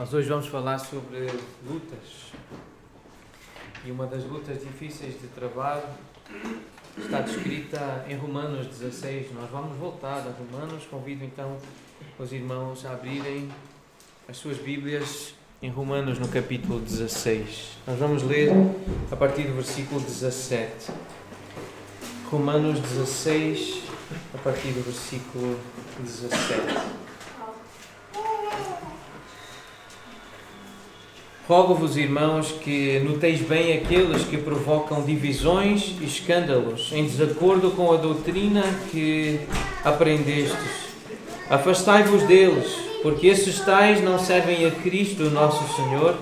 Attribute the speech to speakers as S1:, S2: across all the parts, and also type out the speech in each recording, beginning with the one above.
S1: Nós hoje vamos falar sobre lutas. E uma das lutas difíceis de travar está descrita em Romanos 16. Nós vamos voltar a Romanos. Convido então os irmãos a abrirem as suas Bíblias em Romanos no capítulo 16. Nós vamos ler a partir do versículo 17. Romanos 16, a partir do versículo 17. Rogo-vos, irmãos, que noteis bem aqueles que provocam divisões e escândalos em desacordo com a doutrina que aprendestes. Afastai-vos deles, porque esses tais não servem a Cristo nosso Senhor,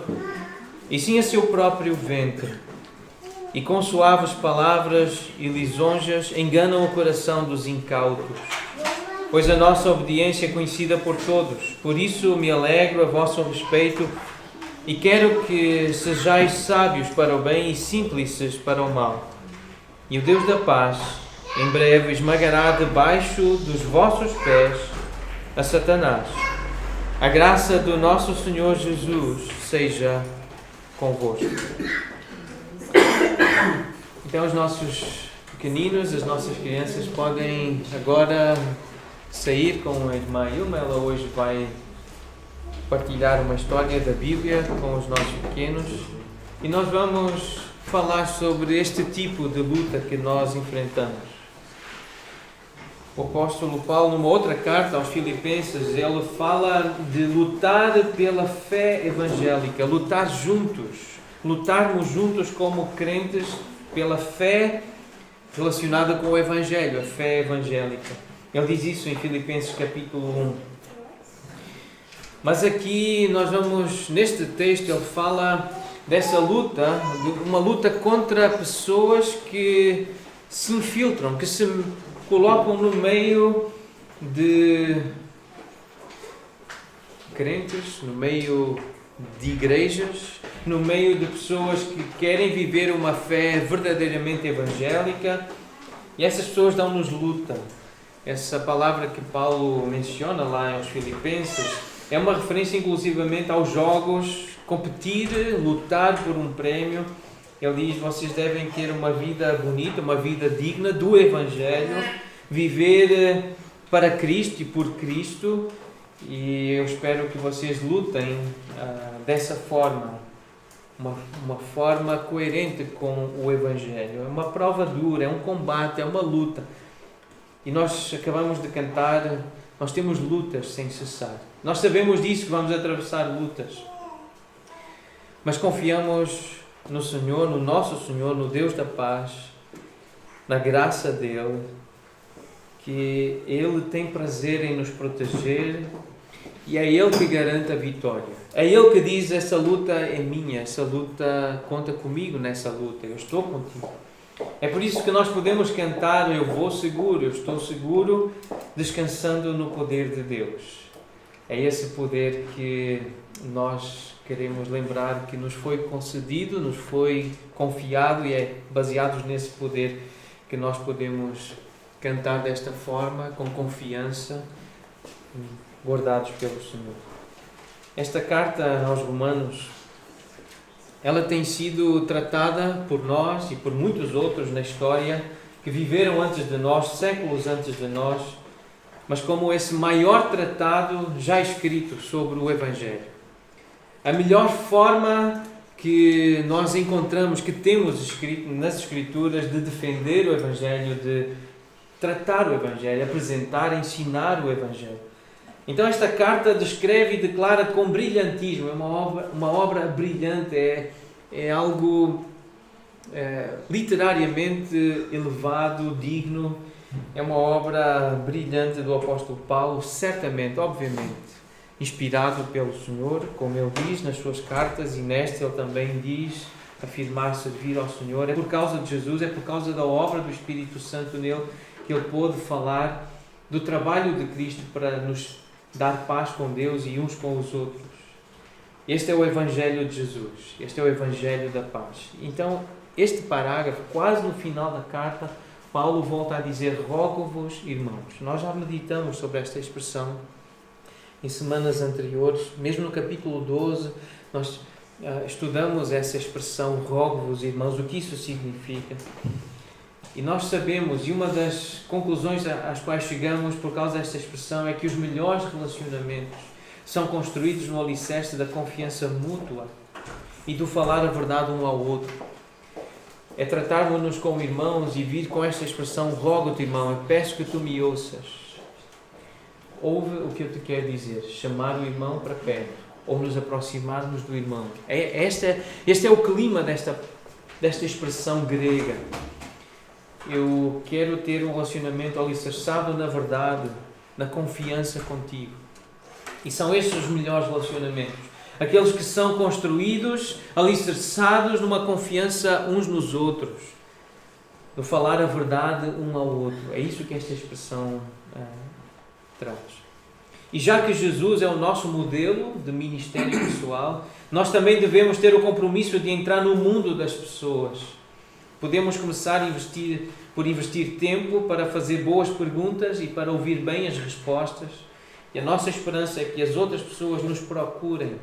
S1: e sim a seu próprio ventre. E com suaves palavras e lisonjas enganam o coração dos incautos. Pois a nossa obediência é conhecida por todos. Por isso me alegro a vosso respeito, e quero que sejais sábios para o bem e simples para o mal. E o Deus da paz, em breve, esmagará debaixo dos vossos pés a Satanás. A graça do nosso Senhor Jesus seja convosco. Então, os nossos pequeninos, as nossas crianças podem agora sair com a irmã Ilma. Ela hoje vai partilhar uma história da Bíblia com os nossos pequenos e nós vamos falar sobre este tipo de luta que nós enfrentamos. O apóstolo Paulo, numa outra carta aos Filipenses, ele fala de lutar pela fé evangélica, lutar juntos, lutarmos juntos como crentes pela fé relacionada com o Evangelho, a fé evangélica. Ele diz isso em Filipenses capítulo 1. Mas aqui nós vamos, neste texto, ele fala dessa luta, de uma luta contra pessoas que se infiltram, que se colocam no meio de crentes, no meio de igrejas, no meio de pessoas que querem viver uma fé verdadeiramente evangélica, e essas pessoas dão-nos luta. Essa palavra que Paulo menciona lá aos Filipenses é uma referência inclusivamente aos jogos, competir, lutar por um prémio. Ele diz, vocês devem ter uma vida bonita, uma vida digna do Evangelho, viver para Cristo e por Cristo, e eu espero que vocês lutem dessa forma, uma forma coerente com o Evangelho. É uma prova dura, é um combate, é uma luta. E nós acabamos de cantar, nós temos lutas sem cessar. Nós sabemos disso, que vamos atravessar lutas. Mas confiamos no Senhor, no nosso Senhor, no Deus da paz, na graça dEle, que Ele tem prazer em nos proteger e é Ele que garante a vitória. É Ele que diz, essa luta é minha, essa luta conta comigo nessa luta, eu estou contigo. É por isso que nós podemos cantar, eu vou seguro, eu estou seguro, descansando no poder de Deus. É esse poder que nós queremos lembrar que nos foi concedido, nos foi confiado, e é baseados nesse poder que nós podemos cantar desta forma, com confiança, guardados pelo Senhor. Esta carta aos Romanos, ela tem sido tratada por nós e por muitos outros na história que viveram antes de nós, séculos antes de nós, mas como esse maior tratado já escrito sobre o Evangelho. A melhor forma que nós encontramos, que temos escrito nas Escrituras, de defender o Evangelho, de tratar o Evangelho, apresentar, ensinar o Evangelho. Então esta carta descreve e declara com brilhantismo, é uma obra brilhante, é algo literariamente elevado, digno. É uma obra brilhante do apóstolo Paulo, certamente, obviamente, inspirado pelo Senhor, como ele diz nas suas cartas, e nesta ele também diz, afirmar servir ao Senhor. É por causa de Jesus, é por causa da obra do Espírito Santo nele, que ele pôde falar do trabalho de Cristo para nos dar paz com Deus e uns com os outros. Este é o Evangelho de Jesus, este é o Evangelho da paz. Então, este parágrafo, quase no final da carta, Paulo volta a dizer, rogo-vos, irmãos. Nós já meditamos sobre esta expressão em semanas anteriores, mesmo no capítulo 12, nós estudamos essa expressão, rogo-vos, irmãos, o que isso significa. E nós sabemos, e uma das conclusões às quais chegamos por causa desta expressão é que os melhores relacionamentos são construídos no alicerce da confiança mútua e do falar a verdade um ao outro. É tratarmos-nos como irmãos e vir com esta expressão, rogo-te, irmão, eu peço que tu me ouças. Ouve o que eu te quero dizer, chamar o irmão para perto, ou nos aproximarmos do irmão. Este é o clima desta expressão grega. Eu quero ter um relacionamento alicerçado na verdade, na confiança contigo. E são estes os melhores relacionamentos. Aqueles que são construídos, alicerçados numa confiança uns nos outros. No falar a verdade um ao outro. É isso que esta expressão traz. E já que Jesus é o nosso modelo de ministério pessoal, nós também devemos ter o compromisso de entrar no mundo das pessoas. Podemos começar por investir tempo para fazer boas perguntas e para ouvir bem as respostas. E a nossa esperança é que as outras pessoas nos procurem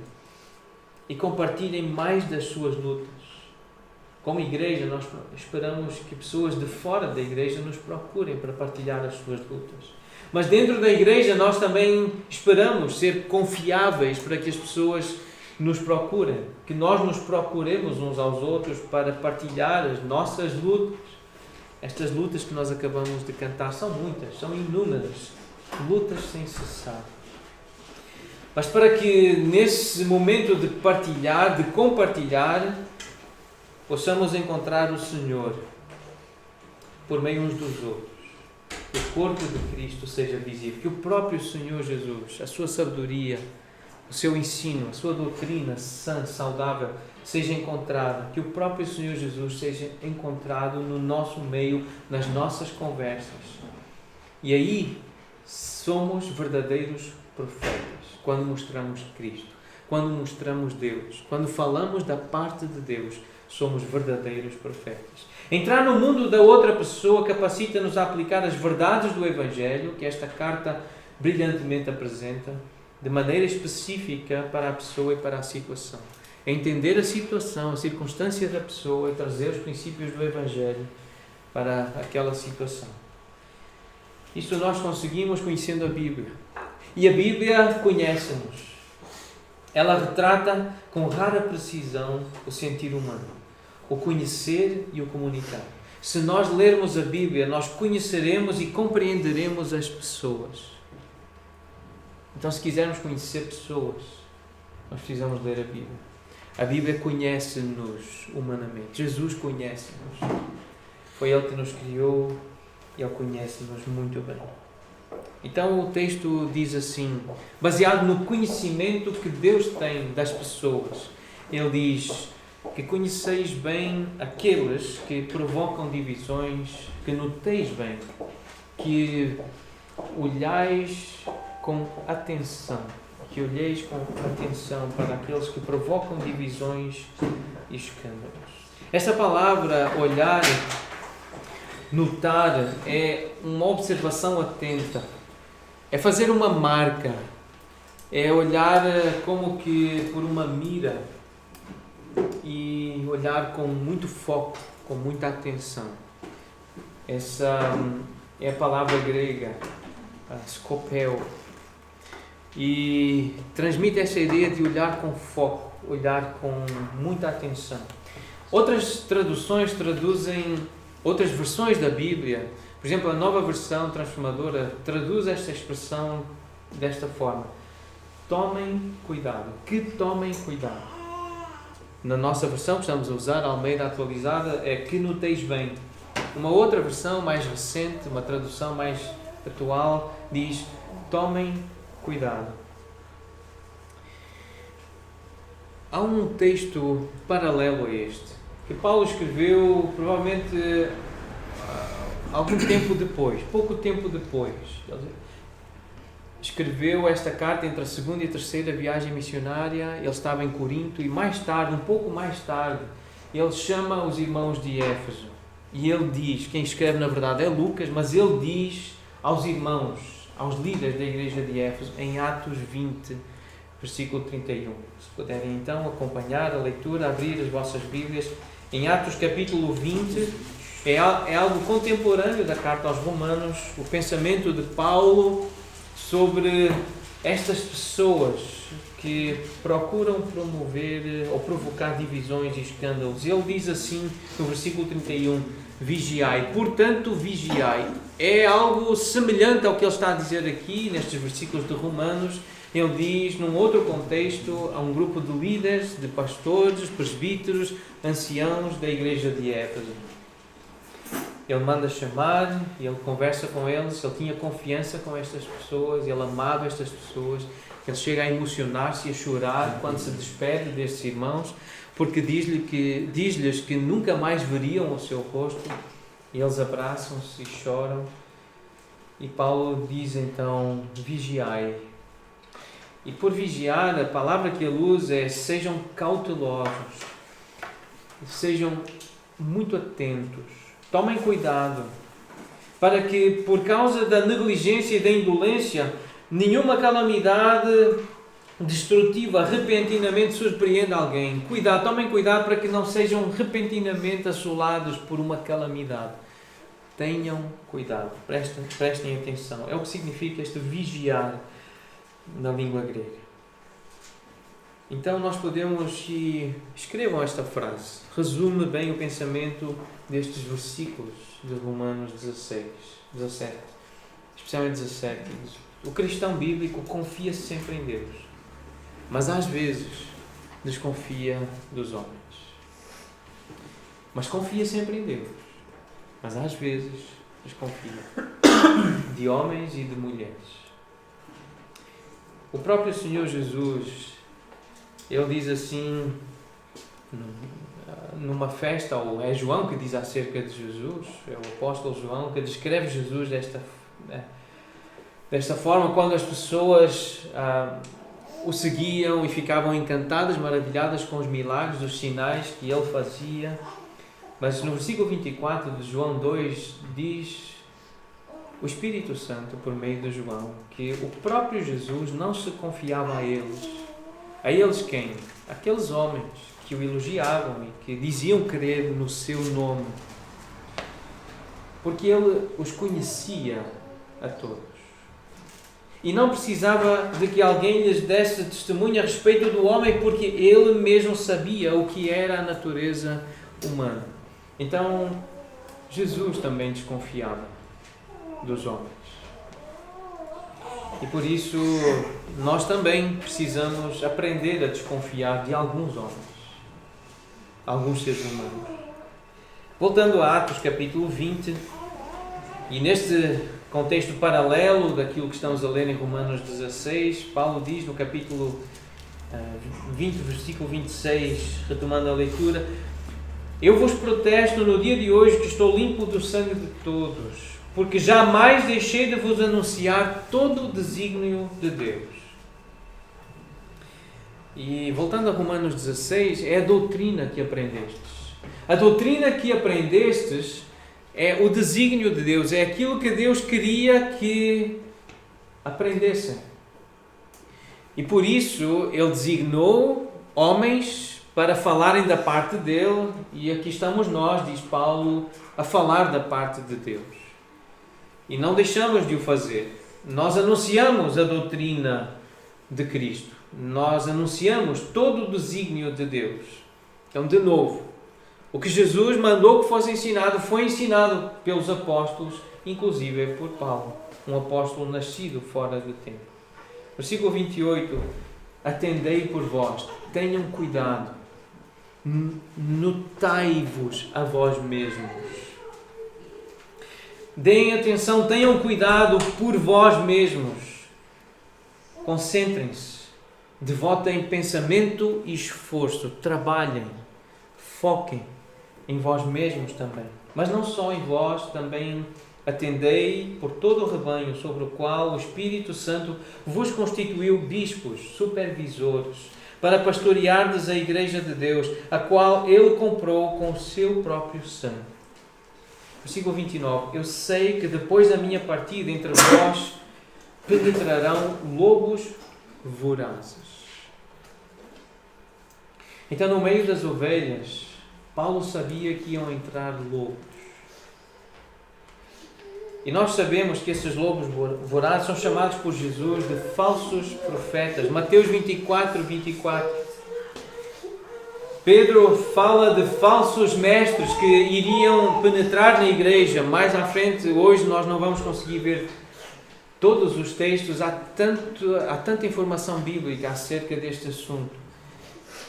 S1: e compartilhem mais das suas lutas. Como igreja, nós esperamos que pessoas de fora da igreja nos procurem para partilhar as suas lutas. Mas dentro da igreja nós também esperamos ser confiáveis para que as pessoas nos procurem, que nós nos procuremos uns aos outros para partilhar as nossas lutas. Estas lutas que nós acabamos de cantar são muitas, são inúmeras, lutas sem cessar. Mas para que nesse momento de partilhar, de compartilhar, possamos encontrar o Senhor por meio uns dos outros. O corpo de Cristo seja visível, que o próprio Senhor Jesus, a sua sabedoria, o seu ensino, a sua doutrina sã, saudável, seja encontrada, que o próprio Senhor Jesus seja encontrado no nosso meio, nas nossas conversas. E aí somos verdadeiros profetas, quando mostramos Cristo, quando mostramos Deus, quando falamos da parte de Deus, somos verdadeiros profetas. Entrar no mundo da outra pessoa capacita-nos a aplicar as verdades do Evangelho, que esta carta brilhantemente apresenta, de maneira específica para a pessoa e para a situação. Entender a situação, a circunstância da pessoa e trazer os princípios do Evangelho para aquela situação. Isto nós conseguimos conhecendo a Bíblia. E a Bíblia conhece-nos. Ela retrata com rara precisão o sentir humano, o conhecer e o comunicar. Se nós lermos a Bíblia, nós conheceremos e compreenderemos as pessoas. Então, se quisermos conhecer pessoas, nós precisamos ler a Bíblia. A Bíblia conhece-nos humanamente. Jesus conhece-nos. Foi Ele que nos criou e Ele conhece-nos muito bem. Então o texto diz assim, baseado no conhecimento que Deus tem das pessoas, Ele diz que conheceis bem aqueles que provocam divisões, que noteis bem, que olheis com atenção, para aqueles que provocam divisões e escândalos. Essa palavra olhar, notar, é uma observação atenta, é fazer uma marca, é olhar como que por uma mira e olhar com muito foco, com muita atenção. Essa é a palavra grega, skopeo, e transmite essa ideia de olhar com foco, olhar com muita atenção. Outras traduções traduzem, outras versões da Bíblia, por exemplo, a Nova Versão Transformadora traduz esta expressão desta forma: tomem cuidado, que tomem cuidado. Na nossa versão que estamos a usar, a Almeida atualizada, é que noteis bem. Uma outra versão mais recente, uma tradução mais atual, diz: tomem cuidado. Há um texto paralelo a este, que Paulo escreveu provavelmente algum tempo depois, pouco tempo depois. Ele escreveu esta carta entre a segunda e a terceira viagem missionária. Ele estava em Corinto e mais tarde, um pouco mais tarde, ele chama os irmãos de Éfeso. E ele diz, quem escreve na verdade é Lucas, mas ele diz aos irmãos, aos líderes da igreja de Éfeso em Atos 20, versículo 31. Se puderem então acompanhar a leitura, abrir as vossas Bíblias em Atos capítulo 20, é algo contemporâneo da carta aos Romanos, o pensamento de Paulo sobre estas pessoas que procuram promover ou provocar divisões e escândalos. Ele diz assim no versículo 31, vigiai. Portanto, vigiai. É algo semelhante ao que ele está a dizer aqui, nestes versículos de Romanos. Ele diz, num outro contexto, a um grupo de líderes, de pastores, presbíteros, anciãos da igreja de Éfeso. Ele manda chamar, ele conversa com eles, ele tinha confiança com estas pessoas, ele amava estas pessoas. Ele chega a emocionar-se e a chorar quando se despede destes irmãos, porque diz-lhes que nunca mais veriam o seu rosto, e eles abraçam-se e choram. E Paulo diz então, vigiai. E por vigiar, a palavra que ele usa é sejam cautelosos, sejam muito atentos, tomem cuidado, para que por causa da negligência e da indolência, nenhuma calamidade destrutiva repentinamente surpreenda alguém. Cuidado, tomem cuidado para que não sejam repentinamente assolados por uma calamidade. Tenham cuidado, prestem atenção. É o que significa este vigiar na língua grega. Então nós podemos, e escrevam esta frase, resume bem o pensamento destes versículos de Romanos 17, especialmente 17. O cristão bíblico confia sempre em Deus, mas às vezes desconfia dos homens. Mas confia sempre em Deus, mas às vezes desconfia de homens e de mulheres. O próprio Senhor Jesus, ele diz assim, numa festa, ou é João que diz acerca de Jesus, é o apóstolo João que descreve Jesus desta forma, quando as pessoas o seguiam e ficavam encantadas, maravilhadas com os milagres, os sinais que ele fazia. Mas no versículo 24 de João 2 diz o Espírito Santo, por meio de João, que o próprio Jesus não se confiava a eles. A eles quem? Aqueles homens que o elogiavam e que diziam crer no seu nome. Porque ele os conhecia a todos. E não precisava de que alguém lhes desse testemunho a respeito do homem, porque ele mesmo sabia o que era a natureza humana. Então, Jesus também desconfiava dos homens. E por isso, nós também precisamos aprender a desconfiar de alguns homens, alguns seres humanos. Voltando a Atos capítulo 20, e neste contexto paralelo daquilo que estamos a ler em Romanos 16, Paulo diz no capítulo 20, versículo 26, retomando a leitura: eu vos protesto no dia de hoje que estou limpo do sangue de todos, porque jamais deixei de vos anunciar todo o desígnio de Deus. E voltando a Romanos 16, é a doutrina que aprendestes. A doutrina que aprendestes é o desígnio de Deus, é aquilo que Deus queria que aprendessem. E por isso Ele designou homens para falarem da parte dele, e aqui estamos nós, diz Paulo, a falar da parte de Deus. E não deixamos de o fazer. Nós anunciamos a doutrina de Cristo. Nós anunciamos todo o desígnio de Deus. Então, de novo, o que Jesus mandou que fosse ensinado, foi ensinado pelos apóstolos, inclusive por Paulo, um apóstolo nascido fora do tempo. Versículo 28, atendei por vós, tenham cuidado, notai-vos a vós mesmos. Deem atenção, tenham cuidado por vós mesmos. Concentrem-se, devotem pensamento e esforço, trabalhem, foquem em vós mesmos também. Mas não só em vós, também atendei por todo o rebanho sobre o qual o Espírito Santo vos constituiu bispos, supervisores, para pastoreardes a igreja de Deus, a qual Ele comprou com o seu próprio sangue. Versículo 29. Eu sei que depois da minha partida entre vós penetrarão lobos vorazes. Então, no meio das ovelhas, Paulo sabia que iam entrar lobos. E nós sabemos que esses lobos vorazes são chamados por Jesus de falsos profetas. Mateus 24, 24. Pedro fala de falsos mestres que iriam penetrar na igreja. Mais à frente, hoje, nós não vamos conseguir ver todos os textos. Há tanta informação bíblica acerca deste assunto.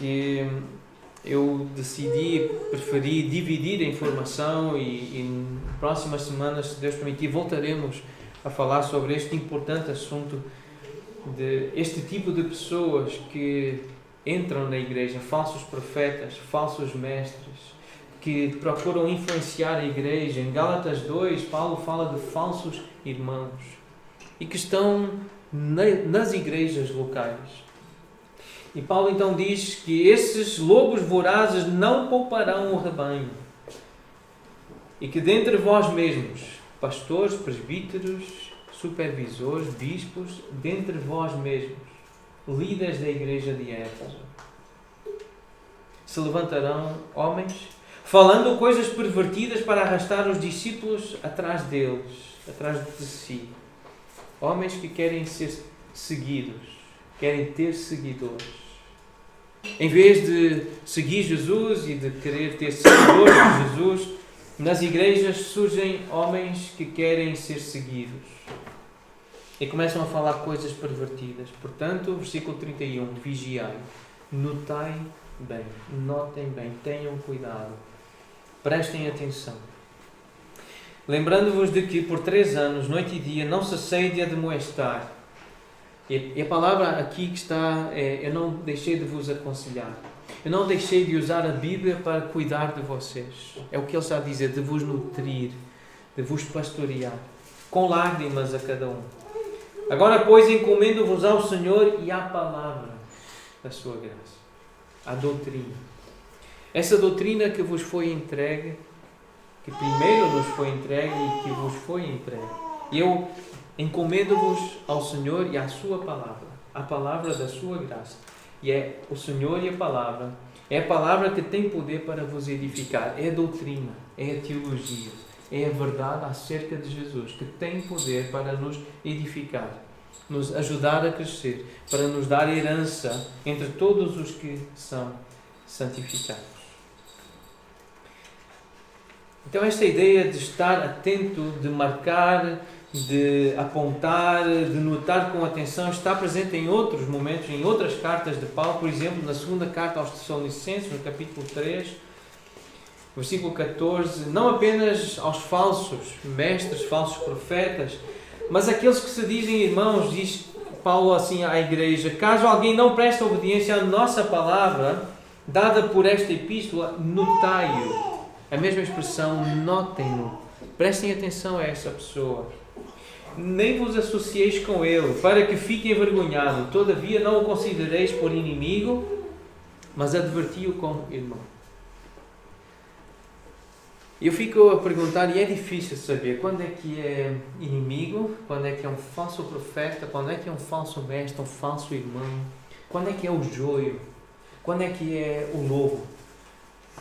S1: E eu preferi dividir a informação e próximas semanas, se Deus permitir, voltaremos a falar sobre este importante assunto de este tipo de pessoas que entram na igreja, falsos profetas, falsos mestres, que procuram influenciar a igreja. Em Gálatas 2, Paulo fala de falsos irmãos e que estão nas igrejas locais. E Paulo então diz que esses lobos vorazes não pouparão o rebanho. E que dentre vós mesmos, pastores, presbíteros, supervisores, bispos, dentre vós mesmos, líderes da igreja de Éfeso, se levantarão homens, falando coisas pervertidas para arrastar os discípulos atrás deles, atrás de si. Homens que querem ser seguidos, querem ter seguidores. Em vez de seguir Jesus e de querer ter seguidores de Jesus, nas igrejas surgem homens que querem ser seguidos e começam a falar coisas pervertidas. Portanto, versículo 31, vigiai, notai bem, notem bem, tenham cuidado, prestem atenção. Lembrando-vos de que por 3 anos, noite e dia, não cessei de admoestar. E a palavra aqui que está eu não deixei de vos aconselhar. Eu não deixei de usar a Bíblia para cuidar de vocês. É o que ele está a dizer, de vos nutrir, de vos pastorear, com lágrimas a cada um. Agora, pois, encomendo-vos ao Senhor e à palavra da sua graça, à doutrina. Essa doutrina que vos foi entregue, que primeiro nos foi entregue e que vos foi entregue. Eu encomendo-vos ao Senhor e à sua palavra, à palavra da sua graça. E é o Senhor e a palavra, é a palavra que tem poder para vos edificar. É a doutrina, é a teologia, é a verdade acerca de Jesus, que tem poder para nos edificar, nos ajudar a crescer, para nos dar herança entre todos os que são santificados. Então, esta ideia de estar atento, de marcar, de apontar, de notar com atenção, está presente em outros momentos, em outras cartas de Paulo. Por exemplo, na segunda carta aos Tessalonicenses, no capítulo 3, versículo 14, não apenas aos falsos mestres, falsos profetas, mas aqueles que se dizem irmãos, diz Paulo assim à igreja: caso alguém não preste obediência à nossa palavra, dada por esta epístola, notai-o. A mesma expressão, notem-no. Prestem atenção a essa pessoa. Nem vos associeis com ele, para que fique envergonhado. Todavia não o considereis por inimigo, mas adverti-o como irmão. Eu fico a perguntar, e é difícil saber quando é que é inimigo, quando é que é um falso profeta, quando é que é um falso mestre, um falso irmão, quando é que é o joio, quando é que é o lobo,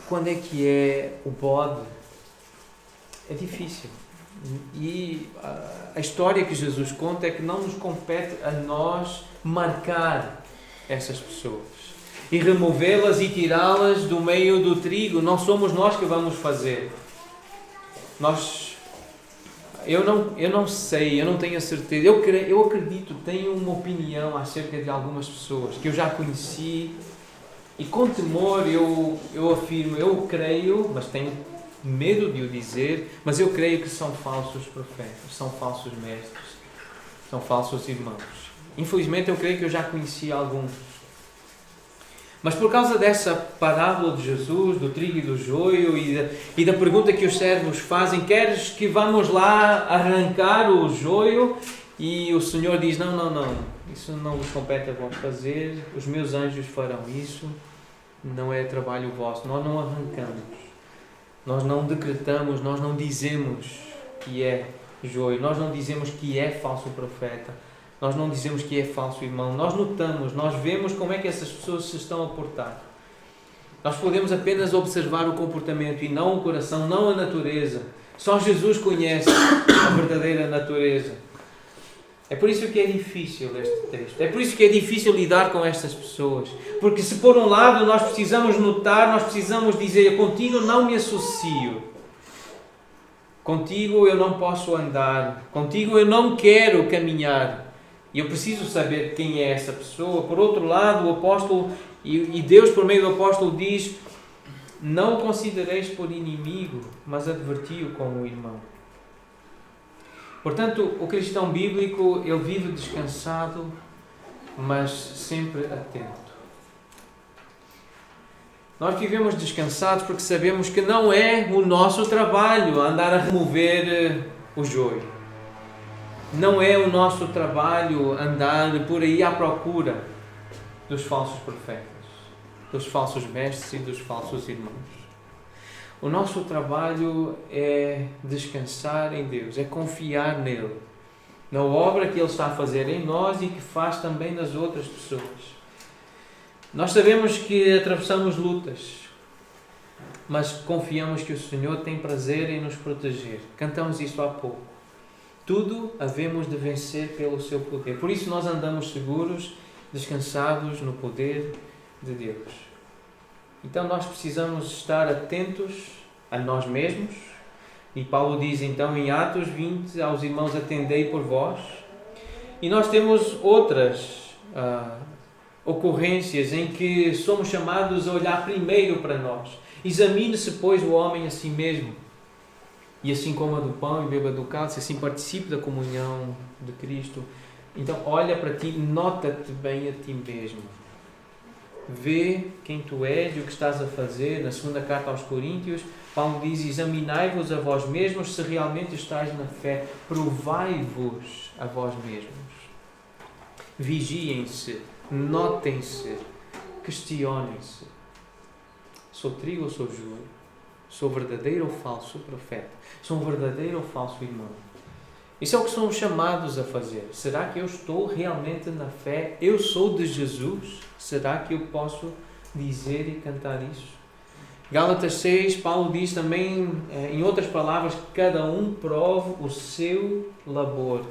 S1: quando é que é o bode. É difícil. E a história que Jesus conta é que não nos compete a nós marcar essas pessoas e removê-las e tirá-las do meio do trigo. Não somos nós que vamos fazer. Eu não sei, eu não tenho a certeza. Eu acredito, tenho uma opinião acerca de algumas pessoas que eu já conheci e com temor eu afirmo, eu creio, mas tenho medo de o dizer, mas eu creio que são falsos profetas, são falsos mestres, são falsos irmãos. Infelizmente eu creio que eu já conheci alguns. Mas por causa dessa parábola de Jesus, do trigo e do joio, e da pergunta que os servos fazem: queres que vamos lá arrancar o joio? E o Senhor diz: não, isso não vos compete a vós fazer, os meus anjos farão isso, não é trabalho vosso. Nós não arrancamos. Nós não decretamos, nós não dizemos que é joio, nós não dizemos que é falso profeta, Nós não dizemos que é falso irmão. Nós notamos, nós vemos como é que essas pessoas se estão a portar. Nós podemos apenas observar o comportamento e não o coração, não a natureza. Só Jesus conhece a verdadeira natureza. É por isso que é difícil este texto. É por isso que é difícil lidar com estas pessoas. Porque se por um lado nós precisamos notar, nós precisamos dizer: contigo não me associo. Contigo eu não posso andar. Contigo eu não quero caminhar. E eu preciso saber quem é essa pessoa. Por outro lado, o apóstolo, e Deus por meio do apóstolo diz: não o considereis por inimigo, mas adverti-o como irmão. Portanto, o cristão bíblico, ele vive descansado, mas sempre atento. Nós vivemos descansados porque sabemos que não é o nosso trabalho andar a remover o joio. Não é o nosso trabalho andar por aí à procura dos falsos profetas, dos falsos mestres e dos falsos irmãos. O nosso trabalho é descansar em Deus, é confiar nele, na obra que Ele está a fazer em nós e que faz também nas outras pessoas. Nós sabemos que atravessamos lutas, mas confiamos que o Senhor tem prazer em nos proteger. Cantamos isso há pouco. Tudo havemos de vencer pelo seu poder. Por isso nós andamos seguros, descansados no poder de Deus. Então nós precisamos estar atentos a nós mesmos. E Paulo diz então em Atos 20 aos irmãos: atendei por vós. E nós temos outras ocorrências em que somos chamados a olhar primeiro para nós. Examine-se, pois, o homem a si mesmo. E assim coma do pão e beba do cálice, assim participe da comunhão de Cristo. Então olha para ti, nota-te bem a ti mesmo. Vê quem tu és e o que estás a fazer. Na segunda carta aos Coríntios, Paulo diz: examinai-vos a vós mesmos se realmente estáis na fé. Provai-vos a vós mesmos. Vigiem-se, notem-se, questionem-se. Sou trigo ou sou joio? Sou verdadeiro ou falso profeta? Sou um verdadeiro ou falso irmão? Isso é o que somos chamados a fazer. Será que eu estou realmente na fé? Eu sou de Jesus? Será que eu posso dizer e cantar isso? Gálatas 6, Paulo diz também, em outras palavras, que cada um prove o seu labor.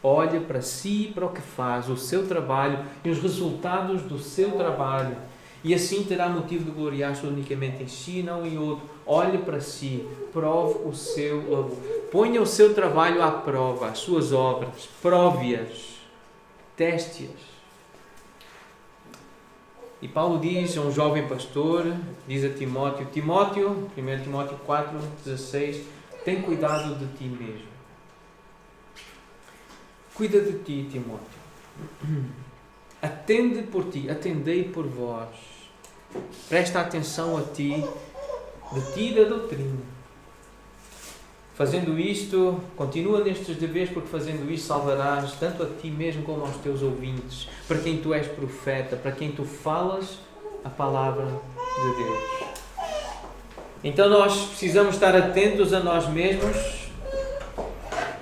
S1: Olha para si e para o que faz, o seu trabalho e os resultados do seu trabalho. E assim terá motivo de gloriar-se unicamente em si, não em outro. Olhe para si, prove o seu labor. Ponha o seu trabalho à prova, as suas obras, prove-as, teste-as. E Paulo diz a um jovem pastor, diz a Timóteo, 1 Timóteo 4,16, tem cuidado de ti mesmo. Cuida de ti, Timóteo. Atende por ti, atendei por vós. Presta atenção a ti, de ti e da doutrina. Fazendo isto, continua nestes deveres, porque fazendo isto salvarás tanto a ti mesmo como aos teus ouvintes, para quem tu és profeta, para quem tu falas a palavra de Deus. Então nós precisamos estar atentos a nós mesmos.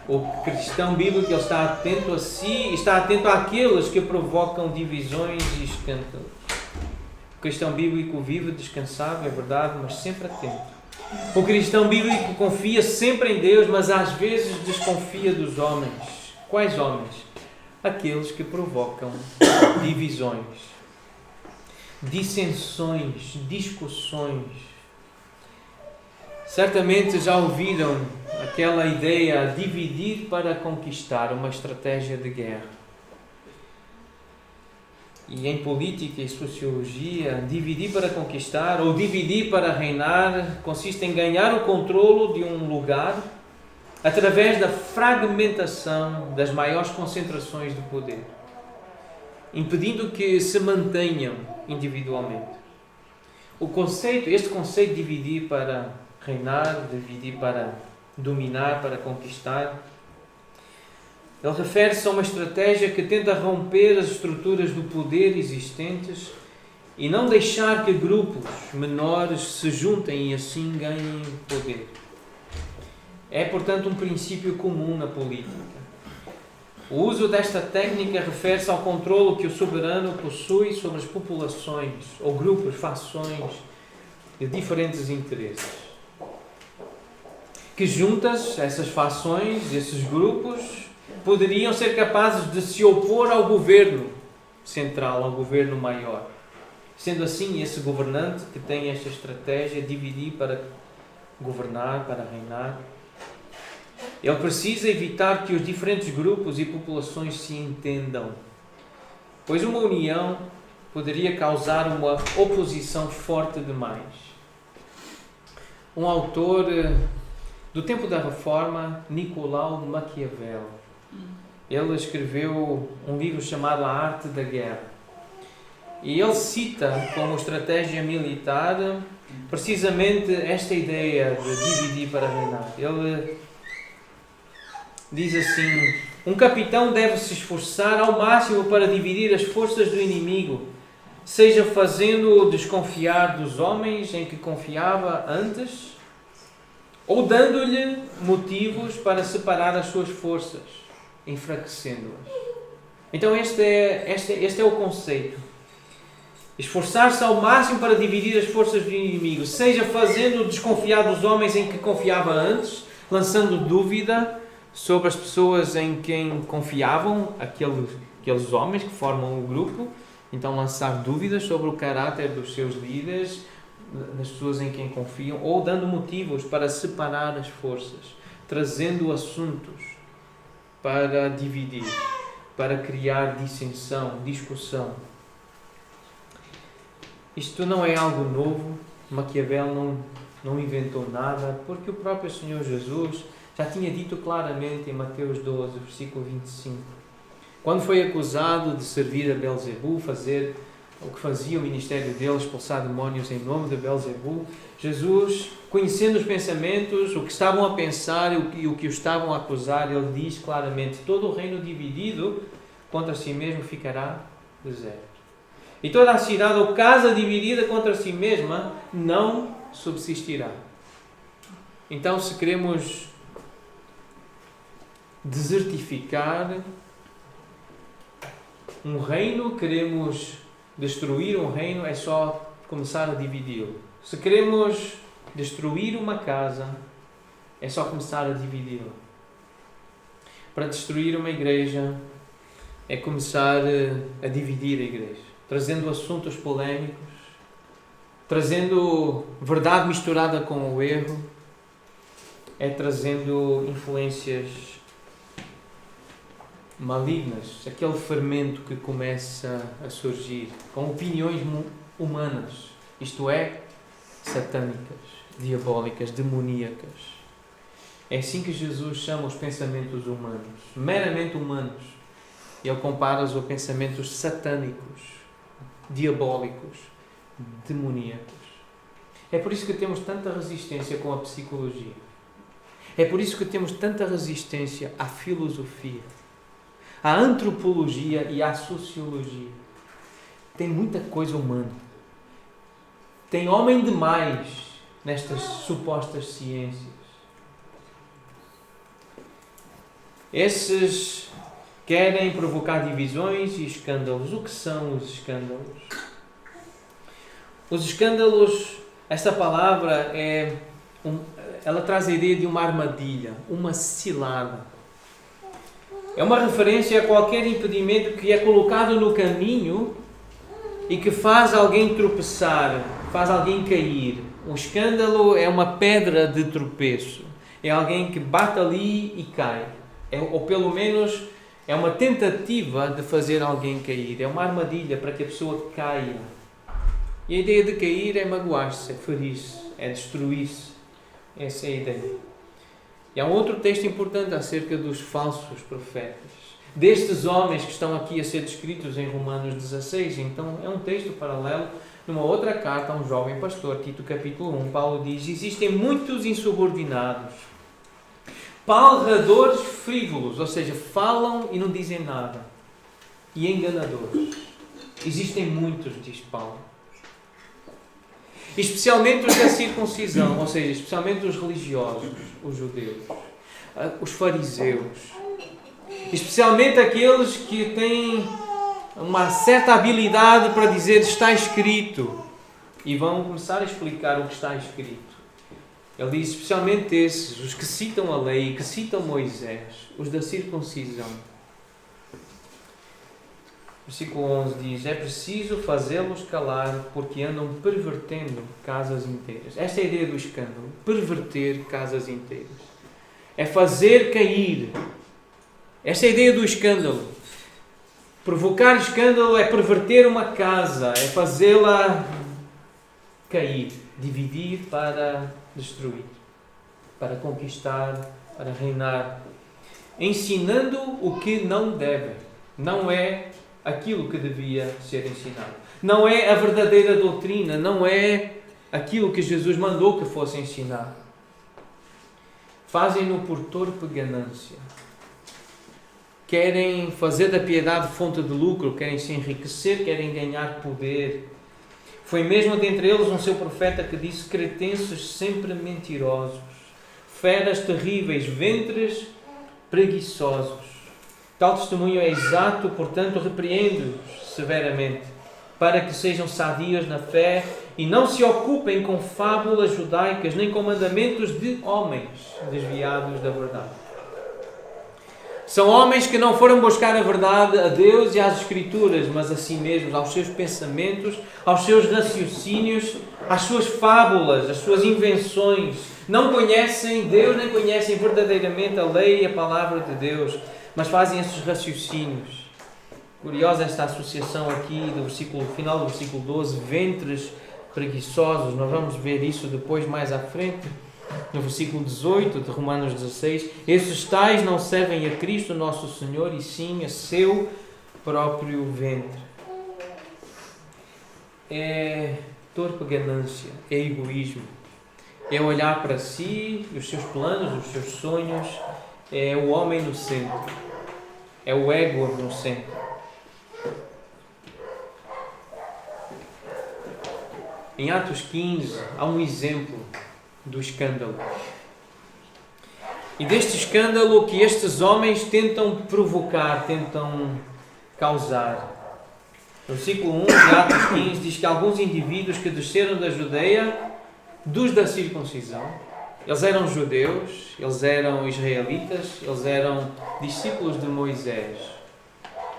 S1: O cristão bíblico, ele está atento a si e está atento àqueles que provocam divisões e escândalos. O cristão bíblico vive descansado, é verdade, mas sempre atento. O cristão bíblico confia sempre em Deus, mas às vezes desconfia dos homens. Quais homens? Aqueles que provocam divisões, dissensões, discussões. Certamente já ouviram aquela ideia de dividir para conquistar, uma estratégia de guerra. E em política e sociologia, dividir para conquistar ou dividir para reinar consiste em ganhar o controlo de um lugar através da fragmentação das maiores concentrações de poder, impedindo que se mantenham individualmente. Este conceito de dividir para reinar, dividir para dominar, para conquistar, ele refere-se a uma estratégia que tenta romper as estruturas do poder existentes e não deixar que grupos menores se juntem e assim ganhem poder. É, portanto, um princípio comum na política. O uso desta técnica refere-se ao controlo que o soberano possui sobre as populações ou grupos, fações de diferentes interesses. Que juntas, essas fações, esses grupos, poderiam ser capazes de se opor ao governo central, ao governo maior. Sendo assim, esse governante que tem esta estratégia de dividir para governar, para reinar, ele precisa evitar que os diferentes grupos e populações se entendam, pois uma união poderia causar uma oposição forte demais. Um autor do tempo da Reforma, Nicolau Maquiavel, ele escreveu um livro chamado A Arte da Guerra. E ele cita como estratégia militar precisamente esta ideia de dividir para reinar. Ele diz assim: um capitão deve se esforçar ao máximo para dividir as forças do inimigo, seja fazendo-o desconfiar dos homens em que confiava antes, ou dando-lhe motivos para separar as suas forças, enfraquecendo-as. Então este é o conceito. Esforçar-se ao máximo para dividir as forças do inimigo, seja fazendo desconfiar dos homens em que confiava antes, lançando dúvida sobre as pessoas em quem confiavam, aqueles homens que formam o grupo, então lançar dúvidas sobre o caráter dos seus líderes, das pessoas em quem confiam, ou dando motivos para separar as forças, trazendo assuntos para dividir, para criar dissensão, discussão. Isto não é algo novo, Maquiavel não inventou nada, porque o próprio Senhor Jesus já tinha dito claramente em Mateus 12, versículo 25. Quando foi acusado de servir a Belzebu, fazer o que fazia o ministério dele, expulsar demónios em nome de Belzebu, Jesus, conhecendo os pensamentos, o que estavam a pensar e o que o estavam a acusar, ele diz claramente: todo o reino dividido contra si mesmo ficará deserto. E toda a cidade ou casa dividida contra si mesma não subsistirá. Então, se queremos desertificar um reino, queremos destruir um reino, é só começar a dividi-lo. Se queremos destruir uma casa, é só começar a dividi-la. Para destruir uma igreja, é começar a dividir a igreja, trazendo assuntos polémicos, trazendo verdade misturada com o erro, é trazendo influências malignas, aquele fermento que começa a surgir com opiniões humanas, isto é, satânicas, diabólicas, demoníacas. É assim que Jesus chama os pensamentos humanos, meramente humanos. Ele compara-os a pensamentos satânicos, diabólicos, demoníacos. É por isso que temos tanta resistência com a psicologia. É por isso que temos tanta resistência à filosofia, à antropologia e à sociologia. Tem muita coisa humana. Tem homem demais nestas supostas ciências. Esses querem provocar divisões e escândalos. O que são os escândalos? Os escândalos, esta palavra ela traz a ideia de uma armadilha, uma cilada. É uma referência a qualquer impedimento que é colocado no caminho e que faz alguém tropeçar, faz alguém cair. Um escândalo é uma pedra de tropeço. É alguém que bate ali e cai. Ou pelo menos é uma tentativa de fazer alguém cair. É uma armadilha para que a pessoa caia. E a ideia de cair é magoar-se, é ferir-se, é destruir-se. Essa é a ideia. E há um outro texto importante acerca dos falsos profetas. Destes homens que estão aqui a ser descritos em Romanos 16. Então é um texto paralelo. Numa outra carta a um jovem pastor, Tito capítulo 1, Paulo diz: existem muitos insubordinados, palradores frívolos, ou seja, falam e não dizem nada, e enganadores. Existem muitos, diz Paulo. Especialmente os da circuncisão, ou seja, especialmente os religiosos, os judeus, os fariseus. especialmente aqueles que têm uma certa habilidade para dizer está escrito, e vão começar a explicar o que está escrito. Ele diz especialmente esses, os que citam a lei, que citam Moisés, os da circuncisão. Versículo 11 diz: é preciso fazê-los calar, porque andam pervertendo casas inteiras. Esta é a ideia do escândalo. Perverter casas inteiras. É fazer cair. Esta é a ideia do escândalo. Provocar escândalo é perverter uma casa, é fazê-la cair, dividir para destruir, para conquistar, para reinar, ensinando o que não deve. Não é aquilo que devia ser ensinado. Não é a verdadeira doutrina, não é aquilo que Jesus mandou que fosse ensinado. Fazem-no por torpe ganância. Querem fazer da piedade fonte de lucro, querem se enriquecer, querem ganhar poder. Foi mesmo dentre eles um seu profeta que disse: cretenses sempre mentirosos, feras terríveis, ventres preguiçosos. Tal testemunho é exato, portanto repreendo-os severamente, para que sejam sadios na fé e não se ocupem com fábulas judaicas, nem com mandamentos de homens desviados da verdade. São homens que não foram buscar a verdade a Deus e às Escrituras, mas a si mesmos, aos seus pensamentos, aos seus raciocínios, às suas fábulas, às suas invenções. Não conhecem Deus, nem conhecem verdadeiramente a lei e a palavra de Deus, mas fazem esses raciocínios. Curiosa esta associação aqui do final do versículo 12, ventres preguiçosos. Nós vamos ver isso depois mais à frente. No versículo 18 de Romanos 16, esses tais não servem a Cristo nosso Senhor, e sim a seu próprio ventre. É torpe ganância, é egoísmo, é olhar para si, os seus planos, os seus sonhos, é o homem no centro, é o ego no centro. Em Atos 15 há um exemplo do escândalo. E deste escândalo que estes homens tentam provocar, tentam causar. No versículo 1 de Atos 15 diz que alguns indivíduos que desceram da Judeia, dos da circuncisão, eles eram judeus, eles eram israelitas, eles eram discípulos de Moisés,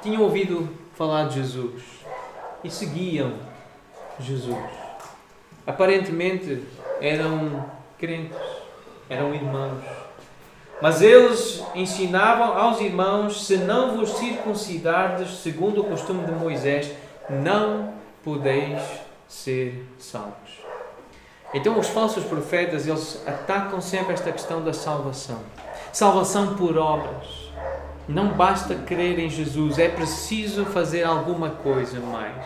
S1: tinham ouvido falar de Jesus e seguiam Jesus. Aparentemente eram crentes, eram irmãos, mas eles ensinavam aos irmãos: se não vos circuncidardes segundo o costume de Moisés, não podeis ser salvos. Então os falsos profetas, eles atacam sempre esta questão da salvação. Salvação por obras. Não basta crer em Jesus, é preciso fazer alguma coisa mais.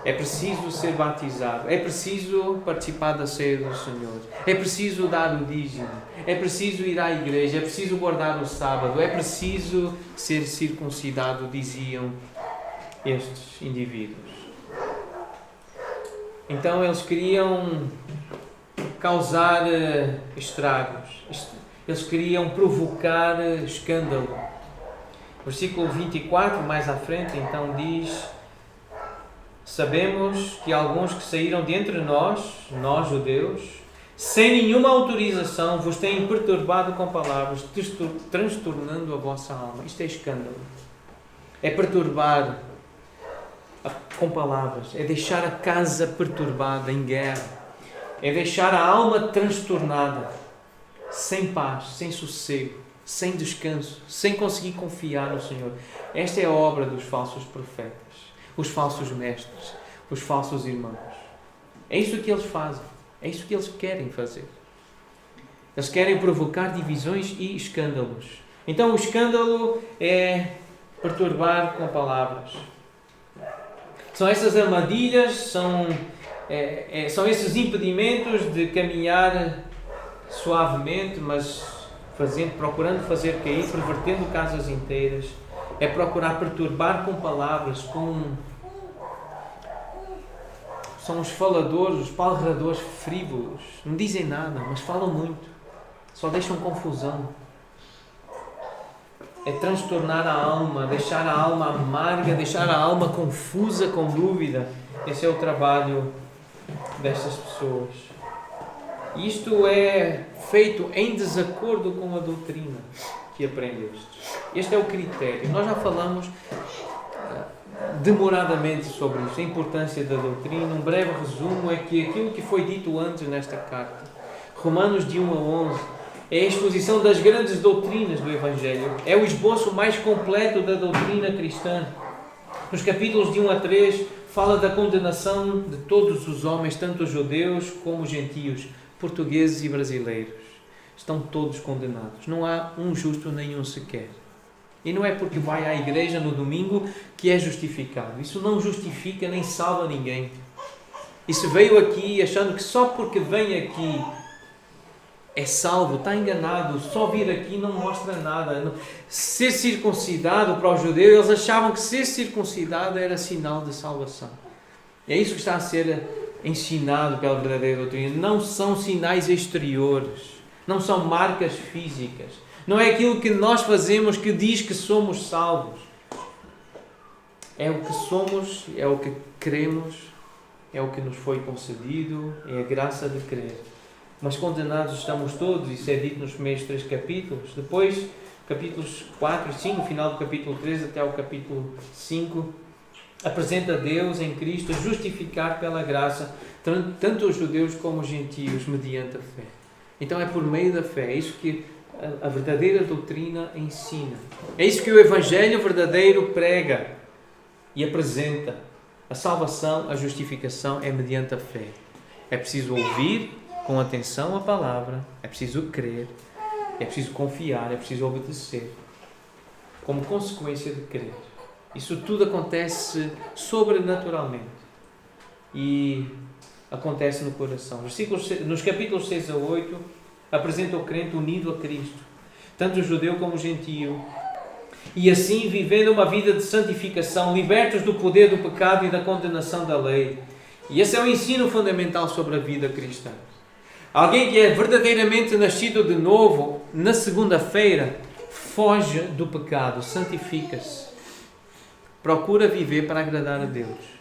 S1: É preciso ser batizado, é preciso participar da ceia do Senhor, é preciso dar o dízimo, é preciso ir à igreja, é preciso guardar o sábado, é preciso ser circuncidado, diziam estes indivíduos. Então eles queriam causar estragos, eles queriam provocar escândalo. Versículo 24, mais à frente, então diz: sabemos que alguns que saíram de entre nós judeus, sem nenhuma autorização, vos têm perturbado com palavras, transtornando a vossa alma. Isto é escândalo. É perturbar com palavras. É deixar a casa perturbada, em guerra. É deixar a alma transtornada, sem paz, sem sossego, sem descanso, sem conseguir confiar no Senhor. Esta é a obra dos falsos profetas, os falsos mestres, os falsos irmãos. É isso que eles fazem. É isso que eles querem fazer. Eles querem provocar divisões e escândalos. Então o escândalo é perturbar com palavras. São essas armadilhas, são esses impedimentos de caminhar suavemente, mas procurando fazer cair, pervertendo casas inteiras. É procurar perturbar com palavras, são os faladores, os palradores frívolos. Não dizem nada, mas falam muito. Só deixam confusão. é transtornar a alma, deixar a alma amarga, deixar a alma confusa com dúvida. Esse é o trabalho destas pessoas. Isto é feito em desacordo com a doutrina que aprendeste. Este é o critério. Nós já falamos demoradamente sobre isso, a importância da doutrina. Um breve resumo é que aquilo que foi dito antes nesta carta, Romanos de 1 a 11, é a exposição das grandes doutrinas do Evangelho. É o esboço mais completo da doutrina cristã. Nos capítulos de 1 a 3, fala da condenação de todos os homens, tanto judeus como gentios, portugueses e brasileiros. Estão todos condenados. Não há um justo nenhum sequer. E não é porque vai à igreja no domingo que é justificado. Isso não justifica nem salva ninguém. E se veio aqui achando que só porque vem aqui é salvo, está enganado. Só vir aqui não mostra nada. Ser circuncidado para os judeus, eles achavam que ser circuncidado era sinal de salvação. E é isso que está a ser ensinado pela verdadeira doutrina. Não são sinais exteriores. Não são marcas físicas. Não é aquilo que nós fazemos que diz que somos salvos. É o que somos, é o que queremos, é o que nos foi concedido, é a graça de crer. Mas condenados estamos todos, isso é dito nos primeiros 3 capítulos. Depois, capítulos 4 e 5, no final do capítulo 3 até o capítulo 5, apresenta Deus em Cristo a justificar pela graça tanto os judeus como os gentios mediante a fé. Então é por meio da fé, é isso que a verdadeira doutrina ensina. É isso que o Evangelho verdadeiro prega e apresenta. A salvação, a justificação é mediante a fé. É preciso ouvir com atenção a palavra, é preciso crer, é preciso confiar, é preciso obedecer. Como consequência de crer. Isso tudo acontece sobrenaturalmente. E acontece no coração. Nos capítulos 6 a 8, apresenta o crente unido a Cristo, tanto o judeu como o gentio, e assim vivendo uma vida de santificação, libertos do poder do pecado e da condenação da lei. E esse é o ensino fundamental sobre a vida cristã. Alguém que é verdadeiramente nascido de novo, na segunda-feira, foge do pecado, santifica-se, procura viver para agradar a Deus.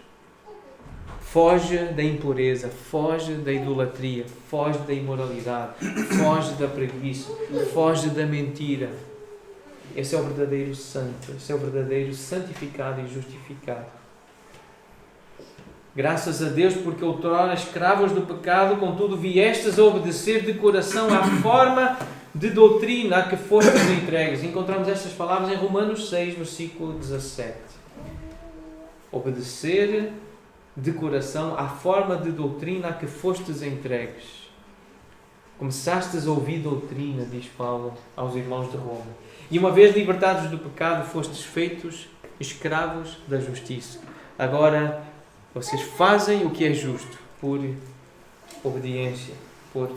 S1: Foge da impureza, foge da idolatria, foge da imoralidade, foge da preguiça, foge da mentira. Esse é o verdadeiro santo, esse é o verdadeiro santificado e justificado. Graças a Deus, porque outrora escravos do pecado, contudo viestes a obedecer de coração à forma de doutrina a que fostes entregues. Encontramos estas palavras em Romanos 6, versículo 17. Obedecer de coração à forma de doutrina a que fostes entregues. Começastes a ouvir doutrina, diz Paulo aos irmãos de Roma. E uma vez libertados do pecado, fostes feitos escravos da justiça. Agora vocês fazem o que é justo por obediência, por